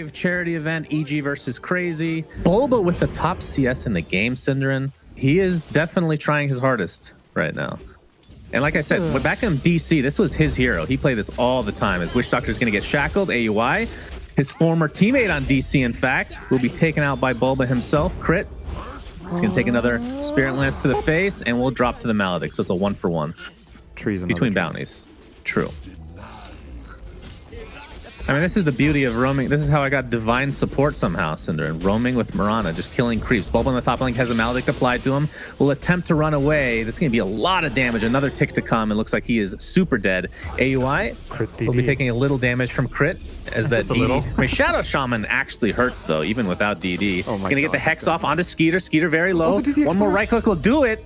WeSave charity event, EG versus Crazy. Bulba with the top CS in the game, Synderen. He is definitely trying his hardest right now. And like I said, back in DC, this was his hero. He played this all the time. As Witch Doctor is going to get shackled, AUI. His former teammate on DC, in fact, will be taken out by Bulba himself. Crit. He's going to take another Spirit Lance to the face, and we'll drop to the Maledict. So it's a 1-for-1 between bounties. True. I mean, this is the beauty of roaming. This is how I got divine support somehow, Synderen. Roaming with Mirana, just killing creeps. Bulba on the top lane has a Maledict applied to him. Will attempt to run away. This is going to be a lot of damage. Another tick to come. It looks like he is super dead. AUI will be taking a little damage from Crit. As that DD. I mean, Shadow Shaman actually hurts, though, even without DD. Oh, going to get the Hex off onto Skeeter. Skeeter very low. One more right click will do it.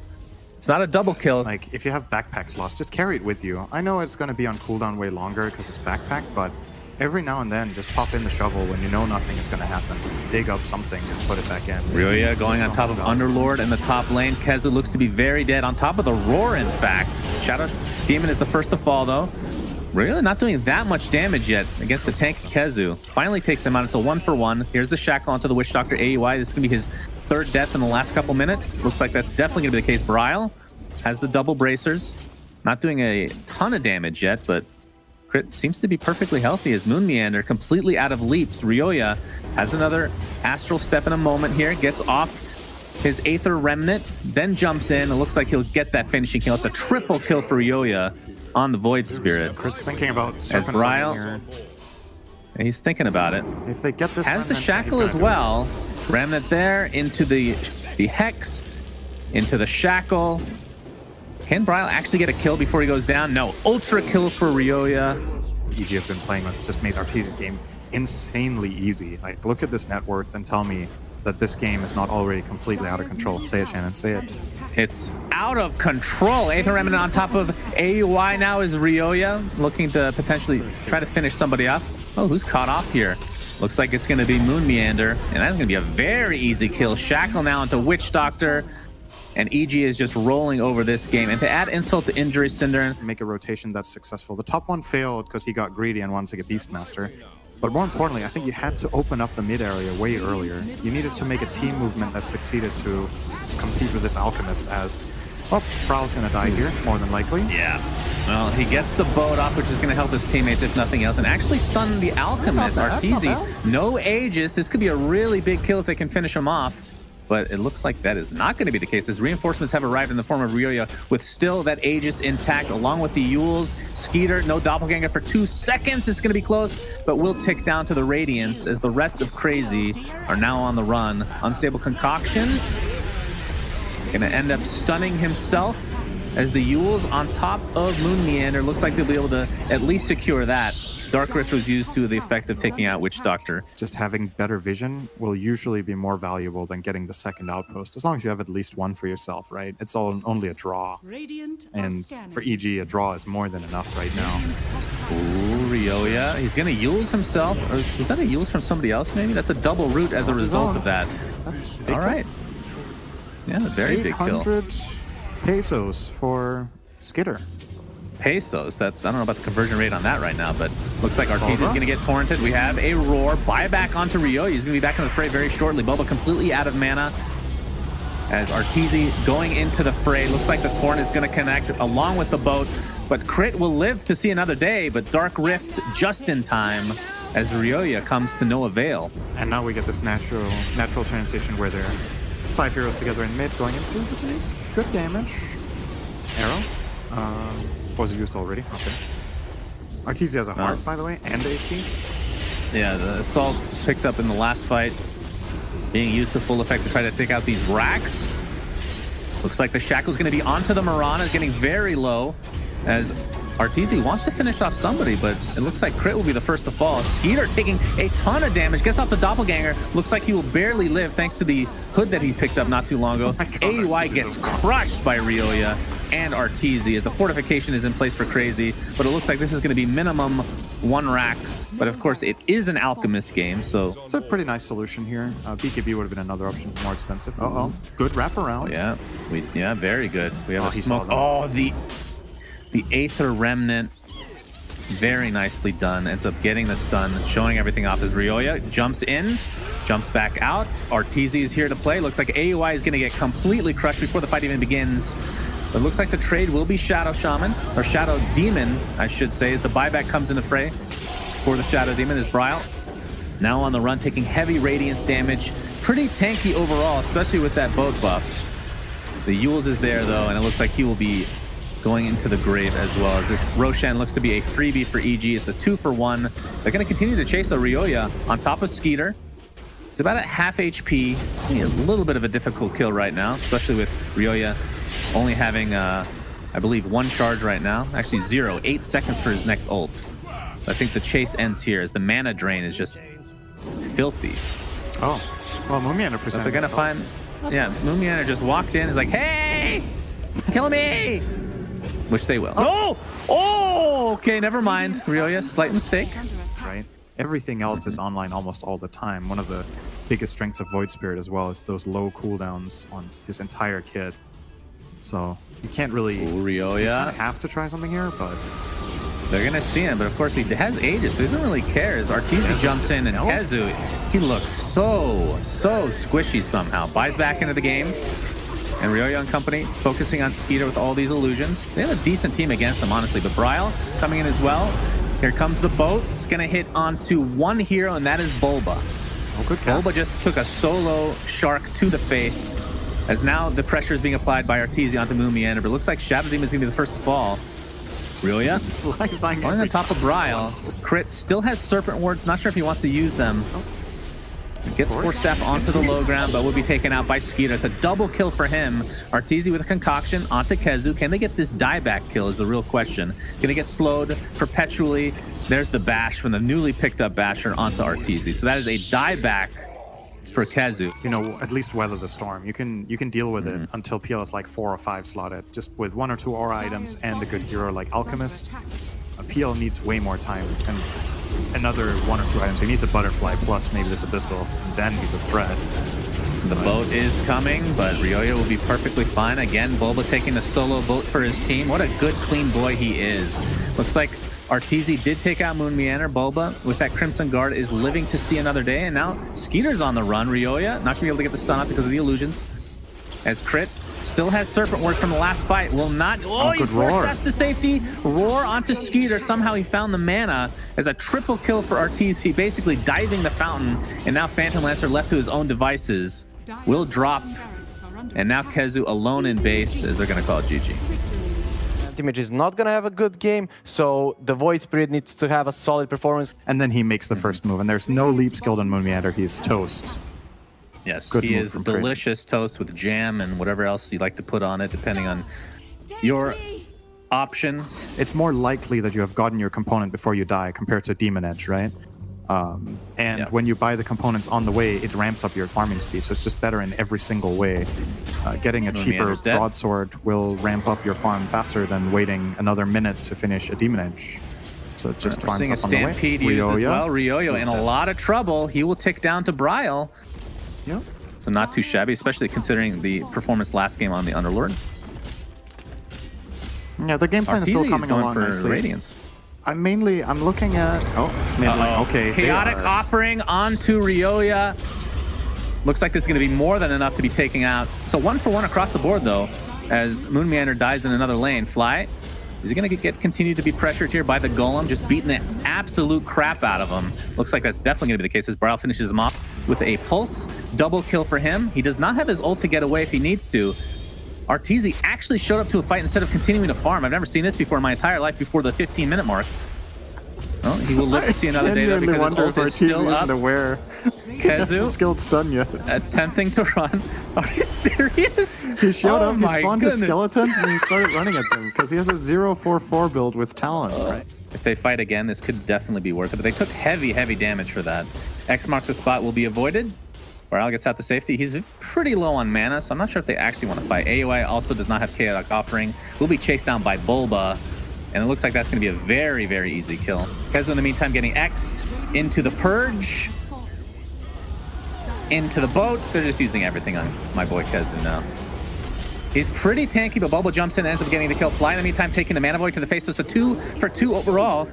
It's not a double kill. Like, if you have backpack slots, just carry it with you. I know it's going to be on cooldown way longer because it's backpack, but every now and then, just pop in the shovel when you know nothing is going to happen. Dig up something and put it back in. Ryoya going on top of Underlord in the top lane. Kezu looks to be very dead. On top of the Roar, in fact. Shadow Demon is the first to fall, though. Really not doing that much damage yet against the tank Kezu. Finally takes him out. It's a 1-for-1. Here's the shackle onto the Witch Doctor AUI. This is going to be his third death in the last couple minutes. Looks like that's definitely going to be the case. Bryle has the double bracers. Not doing a ton of damage yet, but Crit seems to be perfectly healthy as Moon Meander completely out of leaps. Ryoya has another astral step in a moment here. Gets off his Aether Remnant, then jumps in. It looks like he'll get that finishing kill. It's a triple kill for Ryoya on the Void Spirit. Crit's thinking about as Bryle, and he's thinking about it. If they get this, has the shackle as well. Remnant there into the Hex, into the shackle. Can Bryle actually get a kill before he goes down? No. Ultra kill for Ryoya. EG have been playing with just made Arteezy's game insanely easy. Like, look at this net worth and tell me that this game is not already completely out of control. Say it, Shannon. Say it. It's out of control. Aether Remnant on top of AUI now is Ryoya, looking to potentially try to finish somebody up. Oh, who's caught off here? Looks like it's going to be Moon Meander, and that's going to be a very easy kill. Shackle now into Witch Doctor. And EG is just rolling over this game. And to add insult to injury, Synderen, make a rotation that's successful. The top one failed because he got greedy and wanted to get Beastmaster. But more importantly, I think you had to open up the mid area way earlier. You needed to make a team movement that succeeded to compete with this Alchemist as, well, Prowl's going to die here, more than likely. Yeah. Well, he gets the boat off, which is going to help his teammates, if nothing else, and actually stun the Alchemist. Arteezy, no Aegis. This could be a really big kill if they can finish him off. But it looks like that is not going to be the case, as reinforcements have arrived in the form of Ryoya with still that Aegis intact, along with the Yules. Skeeter, no Doppelganger for 2 seconds. It's going to be close, but will tick down to the Radiance as the rest of Crazy are now on the run. Unstable Concoction going to end up stunning himself as the Yules on top of Moon Meander. Looks like they'll be able to at least secure that. Dark Rift was used to the effect of taking out Witch Doctor. Just having better vision will usually be more valuable than getting the second outpost, as long as you have at least one for yourself, right? It's only a draw. And for EG, a draw is more than enough right now. Ooh, Ryoya. He's going to Yules himself. Or was that a Yules from somebody else, maybe? That's a double root as a result of that. That's all right. Yeah, very big kill. 800 pesos for Skitter. Pesos. That I don't know about the conversion rate on that right now, but looks like Arteezy is going to get torrented. We have a Roar. Buyback onto Ryoya. He's going to be back in the fray very shortly. Boba completely out of mana as Arteezy going into the fray. Looks like the Torrent is going to connect along with the boat, but Crit will live to see another day, but Dark Rift just in time as Ryoya comes to no avail. And now we get this natural transition where they're 5 heroes together in mid going into the base. Good damage. Arrow. Was it used already? Okay. Arteezy has a heart, by the way, and AC. Yeah, the assault picked up in the last fight, being used to full effect to try to take out these racks. Looks like the shackle's going to be onto the Mirana, getting very low as Arteezy wants to finish off somebody, but it looks like Crit will be the first to fall. Skeeter taking a ton of damage, gets off the Doppelganger. Looks like he will barely live thanks to the hood that he picked up not too long ago. AUI gets crushed by Ryoya and Arteezy as the fortification is in place for Crazy, but it looks like this is going to be minimum 1 racks. But of course, it is an Alchemist game, so it's a pretty nice solution here. BKB would have been another option, more expensive. Good wraparound. Oh, yeah, very good. We have a smoke. Oh, the Aether Remnant Very nicely done. Ends up getting the stun, showing everything off as Ryoya jumps in, jumps back out. RTZ is here to play. Looks like AUI is going to get completely crushed before the fight even begins. But it looks like the trade will be Shadow Shaman, or Shadow Demon, I should say, as the buyback comes into fray for the Shadow Demon is Bryle. Now on the run, taking heavy Radiance damage. Pretty tanky overall, especially with that boat buff. The Yules is there, though, and it looks like he will be going into the grave as well, as this Roshan looks to be a freebie for EG. It's a 2-for-1. They're going to continue to chase the Ryoya on top of Skeeter. It's about at half HP. A little bit of a difficult kill right now, especially with Ryoya only having, I believe, 1 charge right now. Actually 0. 8 seconds for his next ult. I think the chase ends here as the mana drain is just filthy. Oh, well, Moomianer But they're going to find... Yeah, Moomianer just walked in. Is like, hey, kill me. Which they will. Oh, okay, never mind. Ryoya, slight mistake. Right. Everything else is online almost all the time. One of the biggest strengths of Void Spirit as well is those low cooldowns on his entire kit. So you can't really Ryoya have to try something here, but they're gonna see him. But of course he has Aegis, so he doesn't really care. As RTZ jumps in and KheZu, he looks so squishy somehow. Buys back into the game. And Ryoya and company focusing on Skeeter with all these illusions. They have a decent team against them, honestly. But Bryle coming in as well. Here comes the boat. It's going to hit onto one hero, and that is Bulba. Oh, good cast. Bulba just took a solo shark to the face, as now the pressure is being applied by RTZ onto Moomianer. But it looks like Shadow Demon is going to be the first to fall. Ryoya on the top of Bryle. Crit still has Serpent Wards. Not sure if he wants to use them. Gets Force Staff onto the low ground, but will be taken out by Skeeter. It's a double kill for him. RTZ with a concoction onto KheZu. Can they get this dieback kill is the real question. Gonna get slowed perpetually. There's the bash from the newly picked up basher onto RTZ. So that is a dieback for KheZu. You know, at least weather the storm. You can deal with it until PL is like 4 or 5 slotted. Just with 1 or 2 aura items and a good hero like Alchemist. PL needs way more time and another 1 or 2 items. He needs a Butterfly plus maybe this Abyssal, and then he's a threat. The boat is coming, but Ryoya will be perfectly fine. Again, Bulba taking the solo boat for his team. What a good, clean boy he is. Looks like RTZ did take out Moomianer. Bulba, with that Crimson Guard, is living to see another day. And now Skeeter's on the run. Ryoya not going to be able to get the stun up because of the illusions. As Crit still has Serpent Wards from the last fight. Will not... Oh, he forced to safety. Roar onto Skeeter. Somehow he found the mana as a triple kill for RTZ, basically diving the fountain. And now Phantom Lancer left to his own devices will drop. And now KheZu alone in base, as they're going to call it GG. Image is not going to have a good game, so the Void Spirit needs to have a solid performance. And then he makes the first move, and there's no leap skilled on Moomianer. He's toast. Yes, good he is delicious toast with jam and whatever else you like to put on it, depending on your options. It's more likely that you have gotten your component before you die compared to Demon Edge, right? When you buy the components on the way, it ramps up your farming speed, so it's just better in every single way. Getting a cheaper broadsword will ramp up your farm faster than waiting another minute to finish a Demon Edge. So it just farms up on the way. Stampede used as well. Ryoya in a lot of trouble. He will tick down to Bryle. Yep. So not too shabby, especially considering the performance last game on the Underlord. Yeah, the game plan is still coming along for nicely. Radiance. I'm looking at... okay. Chaotic offering onto Ryoya. Looks like this is going to be more than enough to be taken out. So 1-for-1 across the board, though, as Moomianer dies in another lane. Fly, is he going to continue to be pressured here by the Golem, just beating the absolute crap out of him? Looks like that's definitely going to be the case as Bryle finishes him off with a Pulse. Double kill for him. He does not have his ult to get away if he needs to. RTZ actually showed up to a fight instead of continuing to farm. I've never seen this before in my entire life before the 15-minute mark. Well, he will live to see another day though, because his ult is still up. KheZu skilled stun yet. Attempting to run. Are you serious? He showed up, he spawned his skeletons, and he started running at them because he has a 0-4-4 build with Talon, right? If they fight again, this could definitely be worth it, but they took heavy damage for that. X marks the spot will be avoided. Bryle gets out to safety. He's pretty low on mana, so I'm not sure if they actually want to fight. AOI also does not have Chaotic Offering. Will be chased down by Bulba, and it looks like that's going to be a very, very easy kill. KheZu in the meantime getting X'd into the Purge, into the boat. They're just using everything on my boy KheZu now. He's pretty tanky, but Bobo jumps in and ends up getting the kill. Fly in the meantime, taking the Mana Void to the face. So it's a 2 for 2 overall,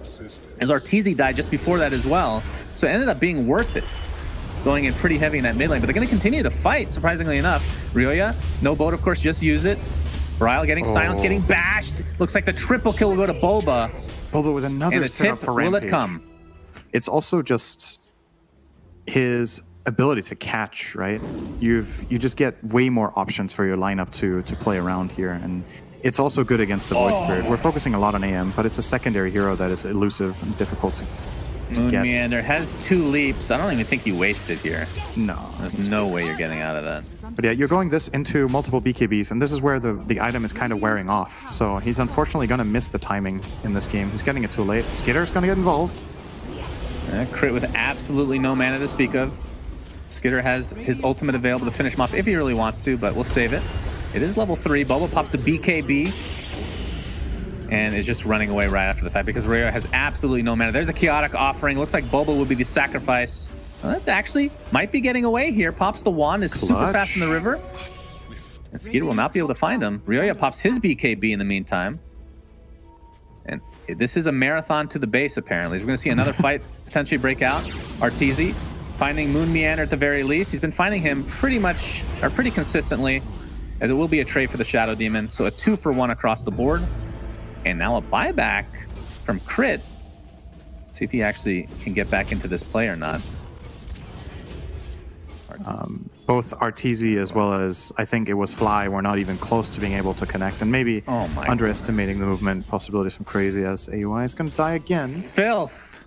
as RTZ died just before that as well. So it ended up being worth it, going in pretty heavy in that mid lane. But they're going to continue to fight, surprisingly enough. Ryoya, no boat, of course, just use it. Bryle getting silenced, getting bashed. Looks like the triple kill will go to Boba. Boba with another setup for Rampage. Will it come? It's also just his ability to catch, right? You just get way more options for your lineup to play around here, and it's also good against the Void Spirit. We're focusing a lot on AM, but it's a secondary hero that is elusive and difficult to get. Meander has 2 leaps. I don't even think you wasted here. No. There's no way you're getting out of that. But yeah, you're going this into multiple BKBs, and this is where the item is kind of wearing off. So he's unfortunately going to miss the timing in this game. He's getting it too late. Skitter's going to get involved. Crit with absolutely no mana to speak of. Skitter has his ultimate available to finish him off if he really wants to, but we'll save it. It is level 3. Bobo pops the BKB and is just running away right after the fact because Ryoya has absolutely no mana. There's a chaotic offering. Looks like Bobo will be the sacrifice. Well, that's actually might be getting away here. Pops the wand, is super fast in the river. And Skeeter will not be able to find him. Ryoya pops his BKB in the meantime. And this is a marathon to the base, apparently. So we're going to see another fight potentially break out. RTZ finding Moon Meander at the very least. He's been finding him pretty much, or pretty consistently, as it will be a trade for the Shadow Demon. So a 2 for 1 across the board. And now a buyback from Crit. See if he actually can get back into this play or not. Both RTZ as well as, I think it was Fly, were not even close to being able to connect, and maybe underestimating the movement possibilities from Crazy, as AUI is going to die again. Filth.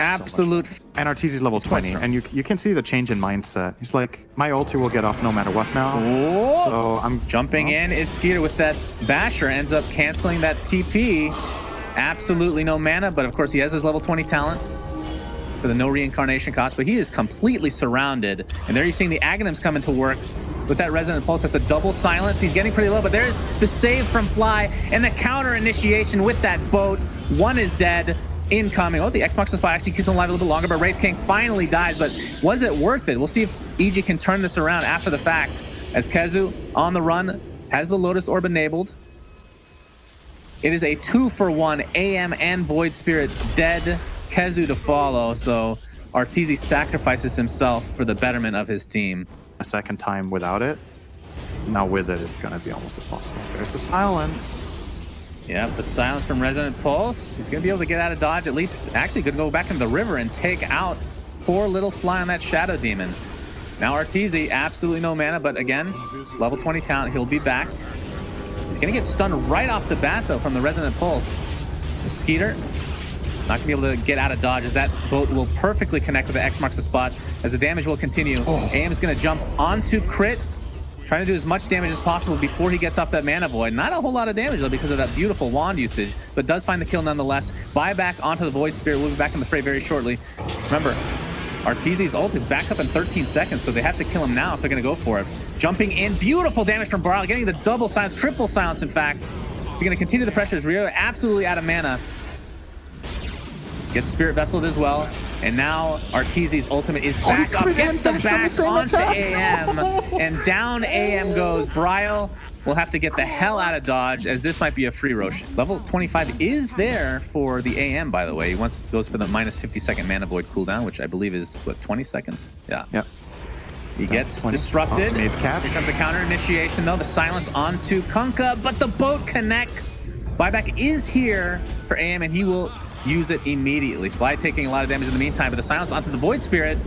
Absolute. So and RTZ's level 20, and you can see the change in mindset. He's like, my ulti will get off no matter what now. Whoa. So I'm jumping in is Skeeter with that basher, ends up canceling that TP. Absolutely no mana, but of course he has his level 20 talent for the no reincarnation cost, but he is completely surrounded. And there you're seeing the Aghanims come into work with that Resonant Pulse. That's a double silence. He's getting pretty low, but there's the save from Fly and the counter initiation with that boat. 1 is dead. Incoming. Oh, the Xbox spot actually keeps him alive a little bit longer, but Wraith King finally dies. But was it worth it? We'll see if EG can turn this around after the fact, as KheZu on the run has the Lotus Orb enabled. It is a 2 for 1 AM and Void Spirit dead. KheZu to follow, so RTZ sacrifices himself for the betterment of his team. A second time without it. Now with it, it's going to be almost impossible. There's the silence. Yeah, the silence from Resonant Pulse. He's going to be able to get out of dodge, at least actually could go back into the river and take out poor little Fly on that Shadow Demon. Now RTZ, absolutely no mana, but again, level 20 talent, he'll be back. He's going to get stunned right off the bat, though, from the Resonant Pulse. The Skeeter not going to be able to get out of dodge, as that boat will perfectly connect with the X marks the spot, as the damage will continue. AM is going to jump onto Crit, trying to do as much damage as possible before he gets off that Mana Void. Not a whole lot of damage, though, because of that beautiful wand usage, but does find the kill nonetheless. Buyback onto the Void Spirit. We'll be back in the fray very shortly. Remember, RTZ's ult is back up in 13 seconds, so they have to kill him now if they're going to go for it. Jumping in, beautiful damage from Bryle, getting the double silence, triple silence, in fact. He's going to continue the pressure as Rio absolutely out of mana. Gets Spirit Vesseled as well, and now RTZ's ultimate is back up, gets the back onto AM, and down AM goes. Bryle will have to get the hell out of dodge, as this might be a free Roche. Level 25 is there for the AM, by the way. He goes for the minus 50-second Mana Void cooldown, which I believe is, what, 20 seconds? Yeah. Yep. He gets disrupted. Here comes the counter initiation, though. The silence onto Kunkka, but the boat connects. Buyback is here for AM, and he will use it immediately. Fly taking a lot of damage in the meantime, but the silence onto the Void Spirit.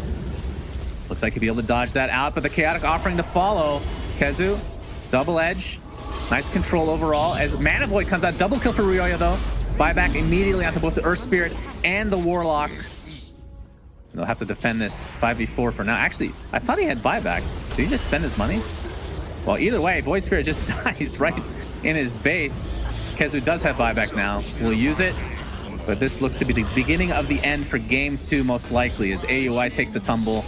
Looks like he'll be able to dodge that out, but the chaotic offering to follow. KheZu, double edge. Nice control overall, as Mana Void comes out. Double kill for Ryoya, though. Buyback immediately onto both the Earth Spirit and the Warlock. And they'll have to defend this 5v4 for now. Actually, I thought he had buyback. Did he just spend his money? Well, either way, Void Spirit just dies right in his base. KheZu does have buyback now. We'll use it. But this looks to be the beginning of the end for game 2, most likely, as AUI takes a tumble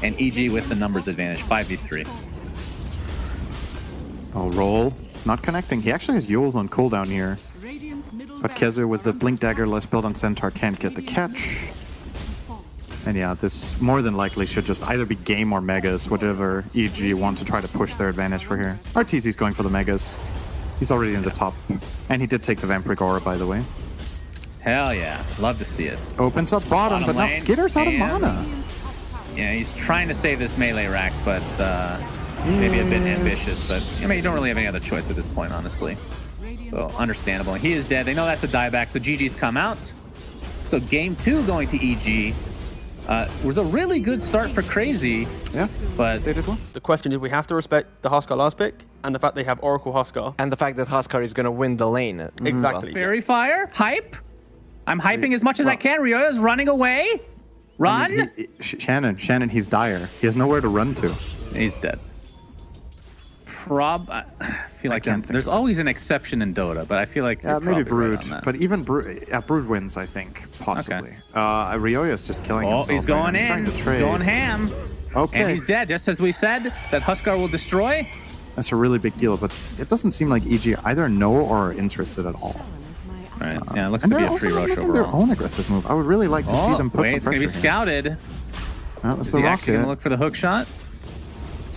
and EG with the numbers advantage, 5v3. Oh, roll. Not connecting. He actually has Yules on cooldown here. But KheZu with the Blink Dagger, less build on Centaur, can't get the catch. And yeah, this more than likely should just either be game or megas, whatever EG want to try to push their advantage for here. RTZ's going for the megas. He's already in the top. And he did take the Vampiric Aura, by the way. Hell yeah. Love to see it. Opens up bottom, but now lane, Skitter's out of and- mana. Yeah, he's trying to save this melee racks, but maybe a bit ambitious. But I mean, you don't really have any other choice at this point, honestly. So understandable. He is dead. They know that's a dieback, so GG's come out. So game 2 going to EG. Was a really good start for Crazy. Yeah, but they did well. The question is, we have to respect the Huskar last pick and the fact they have Oracle Huskar. And the fact that Huskar is going to win the lane. Exactly. Fairy Fire, hype. I'm hyping as much as I can. Ryoya's running away. Run. I mean, Shannon, he's dire. He has nowhere to run to. He's dead. I feel like there's so. always an exception in Dota, but I feel like you're maybe probably Brood, right on that. but even Brood wins, I think, possibly. Ryoya's just killing himself. He's going right now. in. He's trying to trade. He's going ham. Okay. And he's dead, just as we said that Huskar will destroy. That's a really big deal, but it doesn't seem like EG either know or are interested at all. All right. Yeah, it looks And to be they're a free also rush making their overall. own aggressive move. I would really like to see them put some it's going pressure to be scouted. That's Is the he actually going to rocket. look for the hook shot?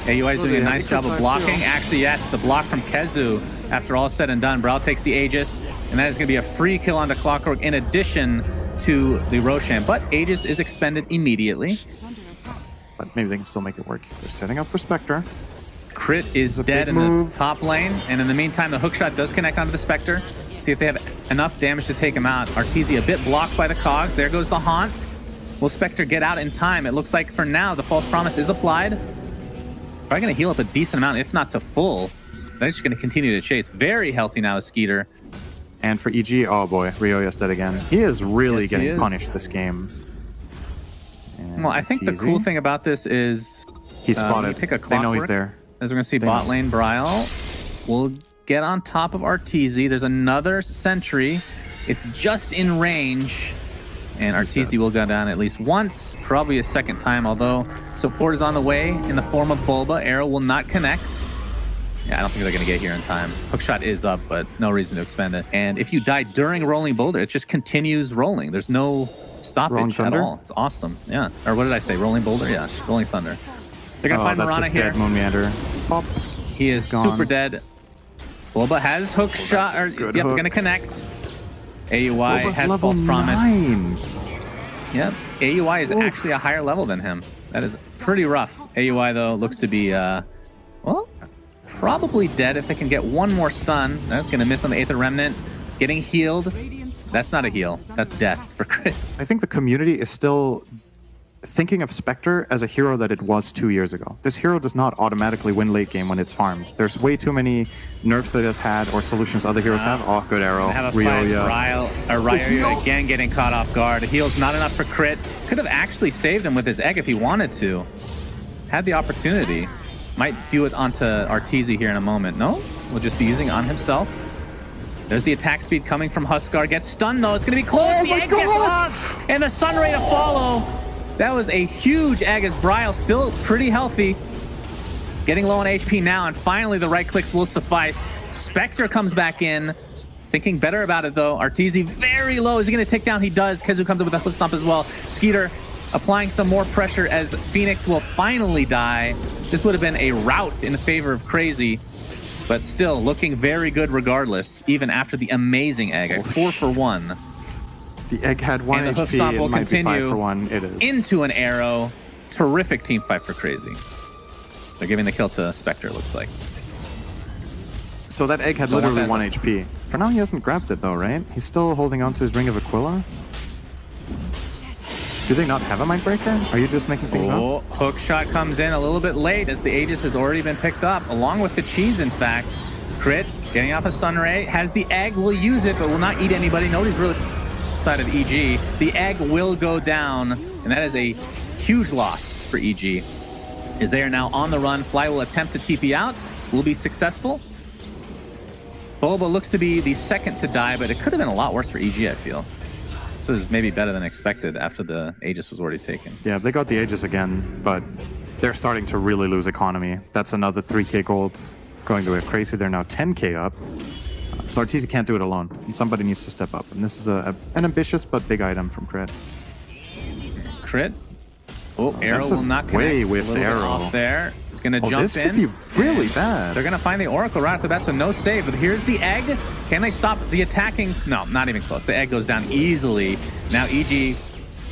AUI is doing a nice job of blocking. Actually, yes, the block from Kezu after all is said and done. Brawl takes the Aegis, and that is going to be a free kill onto Clockwork in addition to the Roshan. But Aegis is expended immediately. But maybe they can still make it work. They're setting up for Spectre. Crit is a dead big in move. the top lane, and in the meantime, the hookshot does connect onto the Spectre. See if they have enough damage to take him out. Arteezy a bit blocked by the Cogs. There goes the Haunt. Will Spectre get out in time? It looks like for now, the False Promise is applied. Probably going to heal up a decent amount, if not to full. They're just going to continue to chase. Very healthy now, Skeeter. And for EG, oh boy, Ryoya's dead again. He is really Yes, he getting is. punished this game. And Well, I think the TZ, cool thing about this is He's spotted. you pick a They know he's Clockwork. there. As we're going to see They bot know. lane Bryle will get on top of Arteezy. There's another sentry. It's just in range. And Arteezy will go down at least once, probably a second time, although support is on the way in the form of Bulba. Arrow will not connect. Yeah, I don't think they're going to get here in time. Hookshot is up, but no reason to expend it. And if you die during Rolling Boulder, it just continues rolling. There's no stoppage Rolling at Thunder? all. It's awesome. Yeah. Or what did I say? Rolling Boulder? Yeah. Rolling Thunder. They're going to find that's Mirana a here. dead Moon Meander. Pop. He is gone. super dead. Bulba has hook shot. a Or, good yep, hook. going to connect. AUI Bulba's has level False Promise. 9. Yep. AUI is Oof. actually a higher level than him. That is pretty rough. AUI, though, looks to be, well, probably dead if they can get one more stun. That's going to miss on the Aether Remnant. Getting healed. That's not a heal. That's death for crit. I think the community is still thinking of Spectre as a hero that it was 2 years ago. This hero does not automatically win late game when it's farmed. There's way too many nerfs that it has had or solutions other heroes have. Oh, good arrow. Have a fight. Ryoya. Ryoya again getting caught off guard. Heal's not enough for crit. Could have actually saved him with his egg if he wanted to. Had the opportunity. Might do it onto Arteezy here in a moment. No? We'll just be using it on himself. There's the attack speed coming from Huskar. Gets stunned though. It's going to be close. Oh the my egg gets God! lost. And the Sun Ray to follow. That was a huge egg as Bryle still pretty healthy. Getting low on HP now, and finally the right clicks will suffice. Spectre comes back in. Thinking better about it though. Arteezy very low. Is he going to take down? He does. Kezu comes up with a foot stomp as well. Skeeter applying some more pressure as Phoenix will finally die. This would have been a rout in favor of Crazy, but still looking very good regardless, even after the amazing egg. A 4 for 1. The egg had 1 And the hoof HP. stomp It will might be 5 continue for 1. It is. into an arrow. Terrific team fight for Crazy. They're giving the kill to Spectre, it looks like. So that egg had Don't want literally that. 1 HP. For now, he hasn't grabbed it though, right? He's still holding on to his Ring of Aquila. Do they not have a Mindbreaker? Are you just making things up? Oh, hook shot comes in a little bit late as the Aegis has already been picked up, along with the cheese, in fact. Crit, getting off a Sunray, has the egg, will use it, but will not eat anybody. Nobody's really side of EG. The egg will go down, and that is a huge loss for EG. As they are now on the run, Fly will attempt to TP out, will be successful. Bulba looks to be the second to die, but it could have been a lot worse for EG, I feel. This was maybe better than expected after the Aegis was already taken. Yeah, they got the Aegis again, but they're starting to really lose economy. That's another 3k gold going to a Crazy. They're now 10k up. So Arteezy can't do it alone. Somebody needs to step up. And this is an ambitious but big item from Crit. Crit Oh, arrow will not connect. Way A whiffed little bit arrow. off there. He's going to jump This in. could be really bad. They're going to find the Oracle right off the bat, so no save. But here's the egg. Can they stop the attacking? No, not even close. The egg goes down easily. Now EG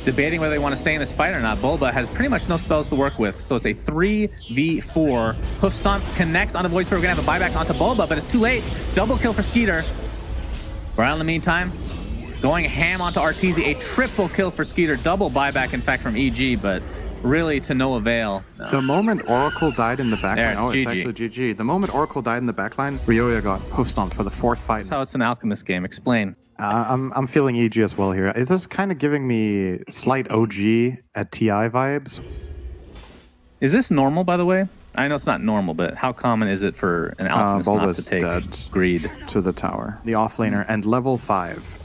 debating whether they want to stay in this fight or not. Boba has pretty much no spells to work with, so it's a 3v4. Hoof Stomp connects onto Voice. We're going to have a buyback onto Boba, but it's too late. Double kill for Skeeter. Brown in the meantime, going ham onto Arteezy. A triple kill for Skeeter. Double buyback, in fact, from EG, but really to no avail. No. The moment Oracle died in the backline, There, it's GG. actually GG. The moment Oracle died in the backline, Ryoya got hoof stomped for the 4th fight. That's how it's an Alchemist game. Explain. I'm feeling EG as well here. Is this kind of giving me slight OG at TI vibes? Is this normal, by the way? I know it's not normal, but how common is it for an Alchemist not Bulba's to take dead. greed? To the tower. The offlaner and level 5.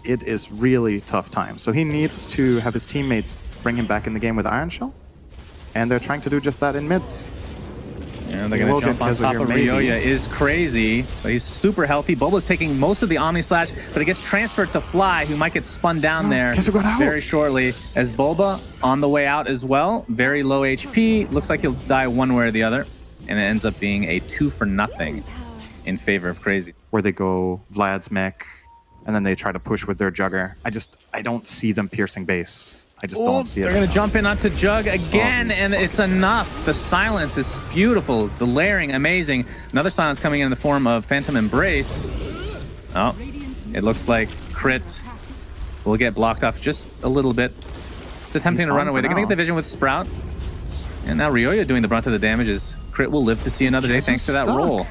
It is really tough time. So he needs to have his teammates bring him back in the game with Iron Shell. And they're trying to do just that in mid. Yeah, they're going to jump on top of Ryoya. Is crazy, but he's super healthy. Boba's taking most of the Omni Slash, but it gets transferred to Fly, who might get spun down there got out. very shortly. As Boba on the way out as well. Very low HP. Looks like he'll die one way or the other. And it ends up being a 2-for-0 in favor of Crazy. Where they go Vlad's mech, and then they try to push with their Jugger. I don't see them piercing base. I just don't see it. They're going to jump in onto Jug again, and it's enough. The silence is beautiful. The layering, amazing. Another silence coming in the form of Phantom Embrace. Oh, it looks like Crit will get blocked off just a little bit. It's attempting to run away. They're going to get the vision with Sprout. And now Ryoya doing the brunt of the damages. Crit will live to see another day thanks to that roll.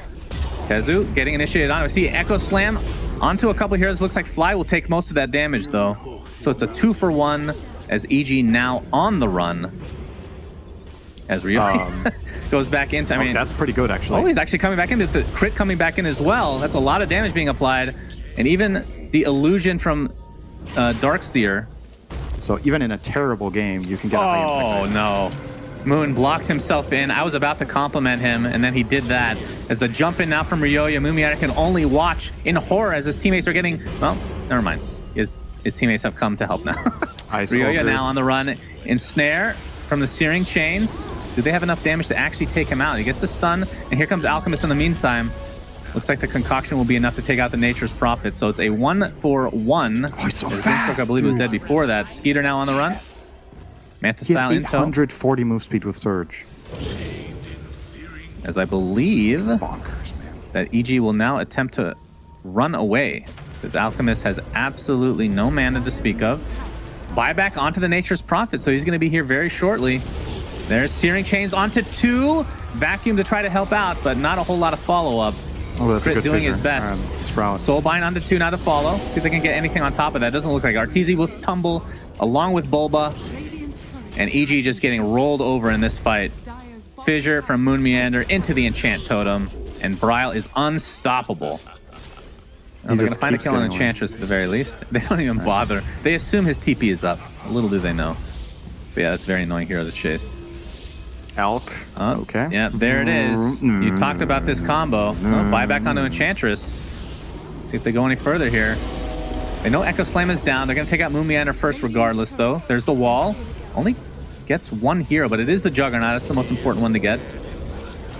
Kezu getting initiated on. We see Echo Slam onto a couple heroes. Looks like Fly will take most of that damage, though. So it's a 2-for-1. As EG now on the run, as Ryoya goes back into. I mean, that's pretty good actually. Oh, he's actually coming back in. The crit coming back in as well. That's a lot of damage being applied, and even the illusion from Darkseer. So even in a terrible game, you can get a high impact. Oh no! Moon blocked himself in. I was about to compliment him, and then he did that. As the jump in now from Ryoya, Mumiata can only watch in horror as his teammates are getting. Well, never mind. His teammates have come to help now. Ryoya now on the run. Ensnare from the Searing Chains. Do they have enough damage to actually take him out? He gets the stun, and here comes Alchemist in the meantime. Looks like the concoction will be enough to take out the Nature's Prophet. So it's a 1-for-1. Oh, he's so As fast, Vincere, I believe, was dude. dead before that. Skeeter now on the run. Manta He style has intel. 840 move speed with Surge. As I believe Bonkers, man. that EG will now attempt to run away. Because Alchemist has absolutely no mana to speak of. Buyback onto the Nature's Prophet, so he's going to be here very shortly. There's Searing Chains onto 2. Vacuum to try to help out, but not a whole lot of follow-up. Oh, that's a Crit good doing figure. his best. Sprout. Soulbind onto 2 now to follow. See if they can get anything on top of that. Doesn't look like Arteezy will tumble along with Bulba. And EG just getting rolled over in this fight. Fissure from Moon Meander into the Enchant Totem. And Bryle is unstoppable. They're going to find a kill on Enchantress at the very least. They don't even bother. They assume his TP is up. Little do they know. But yeah, that's a very annoying hero to chase. Elk. Okay. Yeah, there it is. You talked about this combo. Buyback onto Enchantress. See if they go any further here. They know Echo Slam is down. They're going to take out Moon Meander first regardless, though. There's the wall. Only gets one hero, but it is the Juggernaut. That's the most important one to get.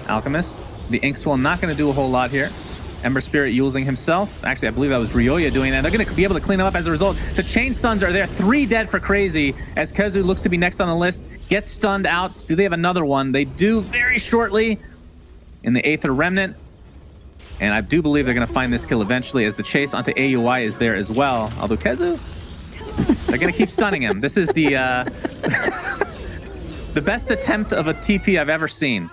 Alchemist. The Ink Swell not going to do a whole lot here. Ember Spirit using himself. Actually, I believe that was Ryoya doing that. They're going to be able to clean him up as a result. The chain stuns are there. 3 dead for Crazy as Kezu looks to be next on the list. Gets stunned out. Do they have another one? They do very shortly in the Aether Remnant. And I do believe they're going to find this kill eventually as the chase onto AUI is there as well. Although Kezu, they're going to keep stunning him. This is the the best attempt of a TP I've ever seen.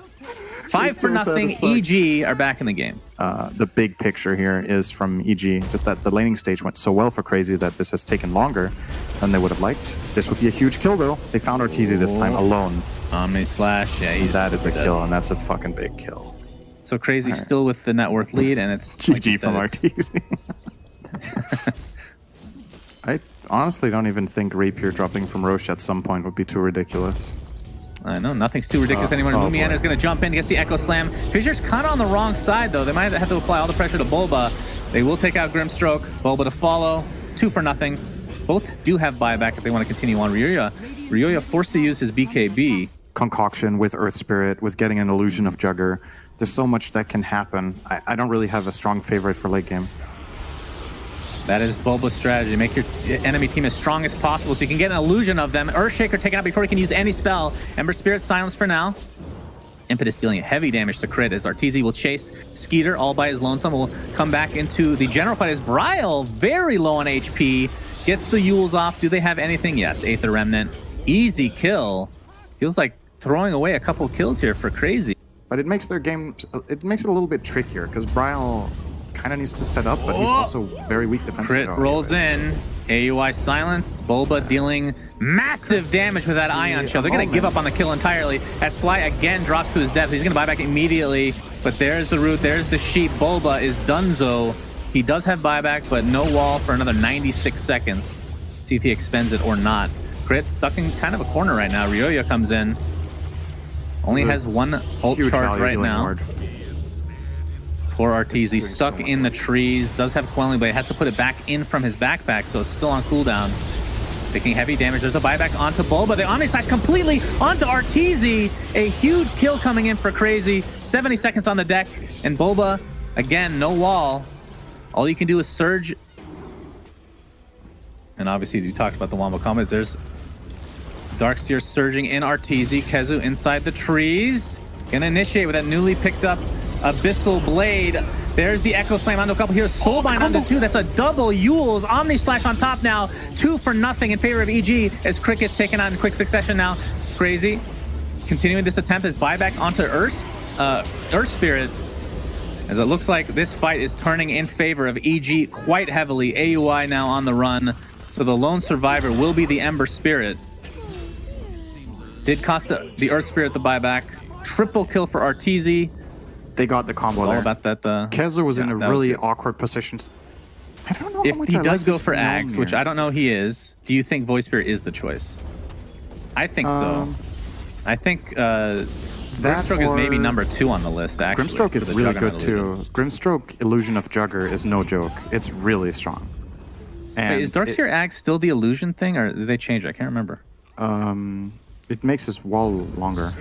5-for-0. EG are back in the game. The big picture here is from EG, just that the laning stage went so well for Crazy that this has taken longer than they would have liked. This would be a huge kill, though. They found Arteezy this time alone. Omni Slash, yeah, That is a kill, and that's a fucking big kill. So Crazy still with the net worth lead, and it's GG from Arteezy. I honestly don't even think Rapier dropping from Roche at some point would be too ridiculous. I know, nothing's too ridiculous anymore. Mumiander's going to jump in, gets the Echo Slam. Fissure's kind of on the wrong side, though. They might have to apply all the pressure to Bulba. They will take out Grimstroke. Bulba to follow. 2-for-0. Both do have buyback if they want to continue on. Ryoya forced to use his BKB. Concoction with Earth Spirit, with getting an illusion of Jugger. There's so much that can happen. I don't really have a strong favorite for late game. That is Bulba's strategy. Make your enemy team as strong as possible so you can get an illusion of them. Earthshaker taken out before he can use any spell. Ember Spirit silenced for now. Impetus dealing heavy damage to crit as RTZ will chase Skeeter all by his lonesome. Will come back into the general fight as Bryle, very low on HP, gets the Yules off. Do they have anything? Yes, Aether Remnant. Easy kill. Feels like throwing away a couple kills here for Crazy. But it makes their game, it makes it a little bit trickier because Bryle kind of needs to set up, but he's also very weak defensively. Crit rolls in. AUI silence. Bulba dealing massive damage with that Ion Shell. They're going to give up on the kill entirely as Fly again drops to his death. He's going to buy back immediately, but there's the root, there's the sheep. Bulba is donezo. He does have buyback, but no wall for another 96 seconds. See if he expends it or not. Crit stuck in kind of a corner right now. Ryoya comes in. Only has one ult charge right now. Poor RTZ stuck in the trees. Does have quelling, but he has to put it back in from his backpack, so it's still on cooldown. Taking heavy damage. There's a buyback onto Bulba. The Omni Slash completely onto RTZ. A huge kill coming in for Crazy. 70 seconds on the deck, and Bulba, again, no wall. All you can do is surge. And obviously, we talked about the Wombo combos. There's Darkseer surging in RTZ. Kezu inside the trees. Gonna initiate with that newly picked up Abyssal Blade. There's the Echo Slam onto a couple here. Soulbind onto two. That's a double Yules. Omni Slash on top now. 2-0 in favor of EG as Cricket's taken out in quick succession now. Crazy. Continuing this attempt as buyback onto Earth Spirit. As it looks like this fight is turning in favor of EG quite heavily. AUI now on the run. So the lone survivor will be the Ember Spirit. Did cost the Earth Spirit the buyback. Triple kill for RTZ. They got the combo all there. About that. Kezu was in a really awkward position. I don't know if he does go for Axe, which I don't know he is. Do you think Voice Spirit is the choice? I think so. I think Grimstroke is maybe number 2 on the list. Actually, Grimstroke is really good too. Grimstroke Illusion of Jugger is no joke. It's really strong. And wait, is Darkseer Axe still the illusion thing, or did they change it? I can't remember. It makes his wall longer.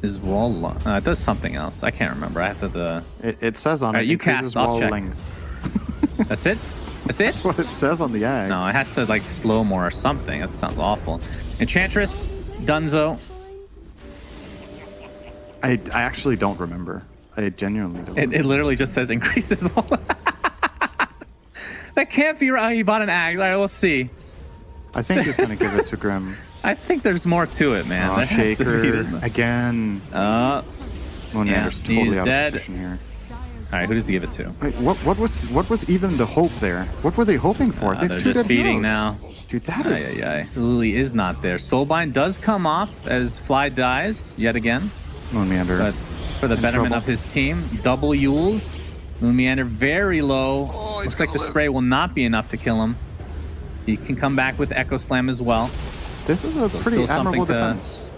His wall it does something else. I can't remember. I have to it says on it. You cast wall check. length. That's it. That's it. That's what it says on the axe. No, it has to like slow more or something. That sounds awful. Enchantress, Dunzo. I actually don't remember. I genuinely don't. It literally just says increases wall. That can't be right. He bought an axe. All right, we'll see. I think he's gonna give it to Grim. I think there's more to it, man. Oh, Shaker again. Moonmander's totally out of position here. All right, who does he give it to? Wait, what was even the hope there? What were they hoping for? They're just feeding now. Dude, that is. Lily is not there. Soulbind does come off as Fly dies yet again. Moonmeander. But for the betterment of his team, double Yules. Moonmeander very low. Looks like the spray will not be enough to kill him. He can come back with Echo Slam as well. This is a pretty admirable defense.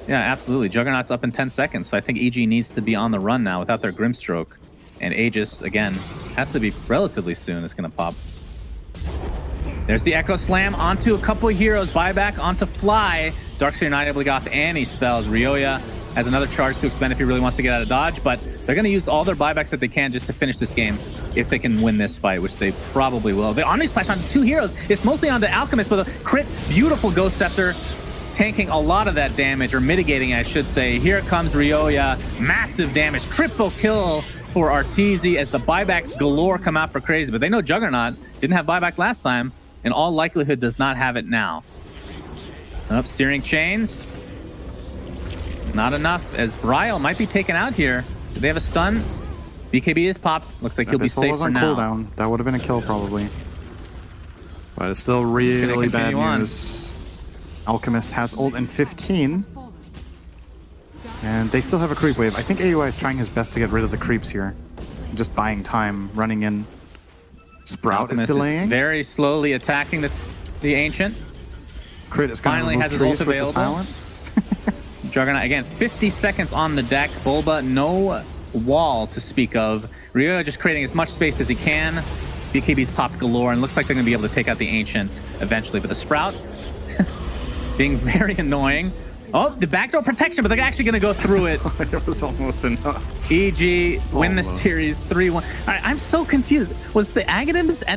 Yeah, absolutely. Juggernaut's up in 10 seconds, so I think EG needs to be on the run now without their Grimstroke. And Aegis, again, has to be relatively soon. It's going to pop. There's the Echo Slam onto a couple of heroes. Buyback onto Fly. Darkseer not able to get off any spells. Ryoya has another charge to expend if he really wants to get out of dodge, but they're going to use all their buybacks that they can just to finish this game if they can win this fight, which they probably will. The Omni Slash on 2 heroes. It's mostly on the Alchemist, but a crit, beautiful Ghost Scepter, tanking a lot of that damage, or mitigating, I should say. Here comes Ryoya. Massive damage. Triple kill for RTZ as the buybacks galore come out for Crazy, but they know Juggernaut didn't have buyback last time. In all likelihood, does not have it now. Up, Searing Chains. Not enough, as Bryle might be taken out here. Do they have a stun? BKB is popped. Looks like he'll be safe for now. Cooldown. That would have been a kill, probably. But it's still really bad news. Alchemist has ult in 15. And they still have a creep wave. I think AUI is trying his best to get rid of the creeps here. Just buying time, running in. Sprout Alchemist is delaying. Is very slowly attacking the Ancient. Crit is finally has his ult available. Silence. Juggernaut, again, 50 seconds on the deck. Bulba, no wall to speak of. Ryoya just creating as much space as he can. BKB's popped galore, and looks like they're going to be able to take out the Ancient eventually. But the Sprout being very annoying. Oh, the backdoor protection, but they're actually going to go through it. It was almost enough. EG win the Almost. series 3-1. All right, I'm so confused. Was the Aghanims at